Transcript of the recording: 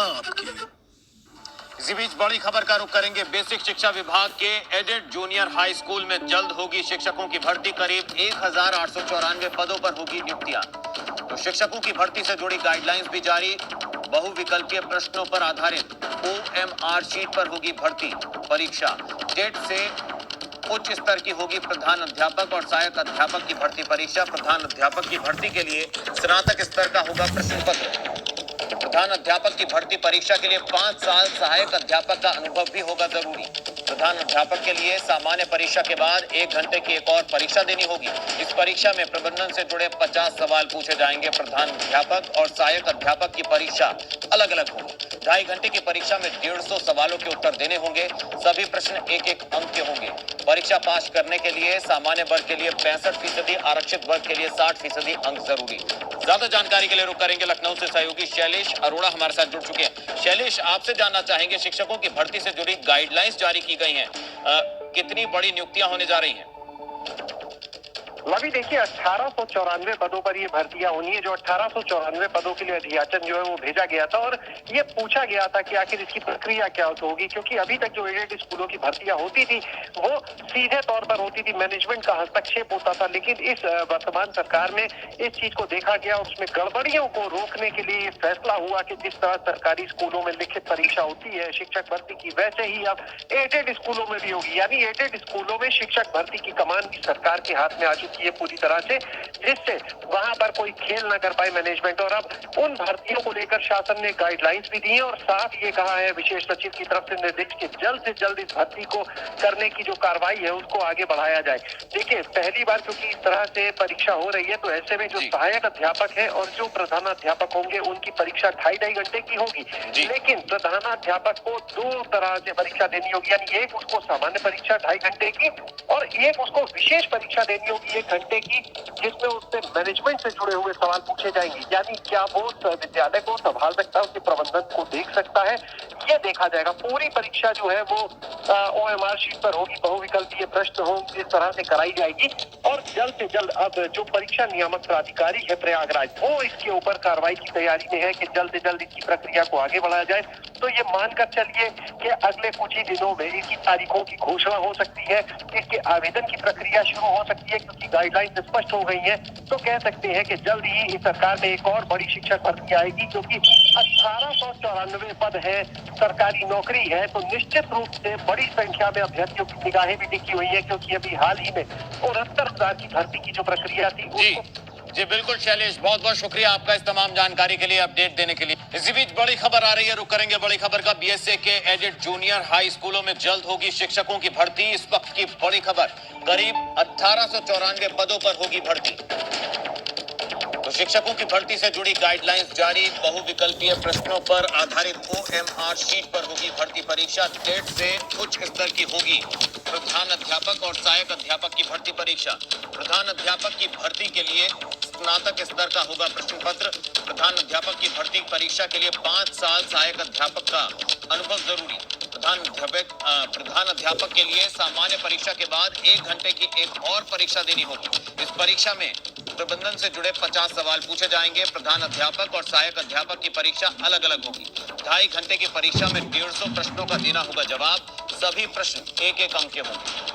आपकी। इसी बीच बड़ी खबर का रुख करेंगे। बेसिक शिक्षा विभाग के एडेड जूनियर हाई स्कूल में जल्द होगी शिक्षकों की भर्ती। करीब 1894 पदों पर होगी नियुक्तियां। तो शिक्षकों की भर्ती से जुड़ी गाइडलाइंस भी जारी। बहुविकल्पीय प्रश्नों पर आधारित OMR शीट पर होगी भर्ती। परीक्षा टेट से उच्च स्तर की होगी। प्रधान अध्यापक और सहायक अध्यापक की भर्ती परीक्षा। प्रधान अध्यापक की भर्ती के लिए स्नातक स्तर का होगा प्रश्न पत्र। प्रधान अध्यापक की भर्ती परीक्षा के लिए 5 साल सहायक अध्यापक का अनुभव भी होगा जरूरी। प्रधान अध्यापक के लिए सामान्य परीक्षा के बाद 1 घंटे की एक और परीक्षा देनी होगी। इस परीक्षा में प्रबंधन से जुड़े 50 सवाल पूछे जाएंगे। प्रधान अध्यापक और सहायक अध्यापक की परीक्षा अलग अलग होगी। 2.5 घंटे की परीक्षा में 150 सवालों के उत्तर देने होंगे। सभी प्रश्न 1-1 अंक के होंगे। परीक्षा पास करने के लिए सामान्य वर्ग के लिए 65%, आरक्षित वर्ग के लिए 60% अंक जरूरी। ज्यादा जानकारी के लिए रुक करेंगे लखनऊ से सहयोगी शैलेश अरोड़ा हमारे साथ जुड़ चुके हैं। शैलेश, आपसे जानना चाहेंगे, शिक्षकों की भर्ती से जुड़ी गाइडलाइंस जारी की गई हैं, कितनी बड़ी नियुक्तियां होने जा रही हैं? अभी देखिए 1894 पदों पर ये भर्तियां होनी है। जो 1894 पदों के लिए अधियाचन जो है वो भेजा गया था और ये पूछा गया था कि आखिर इसकी प्रक्रिया क्या होगी, क्योंकि अभी तक जो एडेड स्कूलों की भर्तियां होती थी वो सीधे तौर पर होती थी, मैनेजमेंट का हस्तक्षेप होता था। लेकिन इस वर्तमान सरकार में इस चीज को देखा गया और उसमें गड़बड़ियों को रोकने के लिए फैसला हुआ कि जिस तरह सरकारी स्कूलों में लिखित परीक्षा होती है शिक्षक भर्ती की, वैसे ही अब एडेड स्कूलों में भी होगी। यानी एडेड स्कूलों में शिक्षक भर्ती की कमान भी सरकार के हाथ में आ चुकी है पूरी तरह से, जिससे वहां पर कोई खेल ना कर पाए मैनेजमेंट। और अब उन भर्तियों को लेकर शासन ने गाइडलाइंस भी दी है और साथ ये कहा है विशेष सचिव की तरफ से निर्देश कि जल्द से जल्द इस भर्ती को करने की जो कार्रवाई है उसको आगे बढ़ाया जाए। देखिए पहली बार क्योंकि इस तरह से परीक्षा हो रही है तो ऐसे में जो सहायक अध्यापक है और जो प्रधानाध्यापक होंगे उनकी परीक्षा 2.5 घंटे की होगी। लेकिन प्रधानाध्यापक को 2 तरह से परीक्षा देनी होगी। यानी एक उसको सामान्य परीक्षा 2.5 घंटे की और एक उसको विशेष परीक्षा देनी होगी 1 घंटे की, जिसमें उससे मैनेजमेंट से जुड़े हुए सवाल पूछे जाएंगे। यानी क्या वो विद्यालय को संभाल सकता है, उसके प्रबंधन को देख सकता है, ये देखा जाएगा। पूरी परीक्षा जो है वो OMR शीट पर होगी। बहुविकल्पीय प्रश्न होंगे, इस तरह से कराई जाएगी और जल्द से जल्द अब जो परीक्षा नियामक प्राधिकारी है प्रयागराज, वो इसके ऊपर कार्रवाई की तैयारी में है कि जल्द से जल्द इसकी प्रक्रिया को आगे बढ़ाया जाए। तो ये मानकर चलिए कि अगले कुछ ही दिनों में इसकी तारीखों की घोषणा हो सकती है, इसके आवेदन की प्रक्रिया शुरू हो सकती है, क्योंकि गाइडलाइंस स्पष्ट हो गई है। तो कह सकते हैं कि जल्द ही इस सरकार में एक और बड़ी शिक्षक भर्ती आएगी, क्योंकि 1894 पद है, सरकारी नौकरी है, तो निश्चित रूप से बड़ी संख्या में अभ्यर्थियों की निगाहें भी टिकी हुई है, क्योंकि अभी हाल ही में 69,000 की भर्ती की जो प्रक्रिया थी जी बिल्कुल शैलेश, बहुत बहुत शुक्रिया आपका इस तमाम जानकारी के लिए, अपडेट देने के लिए। इसी बीच बड़ी खबर आ रही है, रुक करेंगे बड़ी खबर का। BSA के एडेड जूनियर हाई स्कूलों में जल्द होगी शिक्षकों की भर्ती। इस वक्त की बड़ी खबर, करीब 1894 पदों पर होगी भर्ती। तो शिक्षकों की भर्ती से जुड़ी गाइडलाइंस जारी। बहुविकल्पीय प्रश्नों पर आधारित OMR शीट पर होगी भर्ती परीक्षा। टेट से उच्च स्तर की होगी। प्रधान अध्यापक और सहायक अध्यापक की भर्ती परीक्षा। प्रधान अध्यापक की भर्ती के लिए स्नातक स्तर का होगा प्रश्न पत्र। प्रधान अध्यापक की भर्ती परीक्षा के लिए 5 साल सहायक अध्यापक का अनुभव जरूरी। प्रधान अध्यापक के लिए सामान्य परीक्षा के बाद 1 घंटे की एक और परीक्षा देनी होगी। इस परीक्षा में प्रबंधन से जुड़े 50 सवाल पूछे जाएंगे। प्रधान अध्यापक और सहायक अध्यापक की परीक्षा अलग अलग होगी। 2.5 घंटे की परीक्षा में 150 प्रश्नों का देना होगा जवाब। सभी प्रश्न 1-1 अंक के होंगे।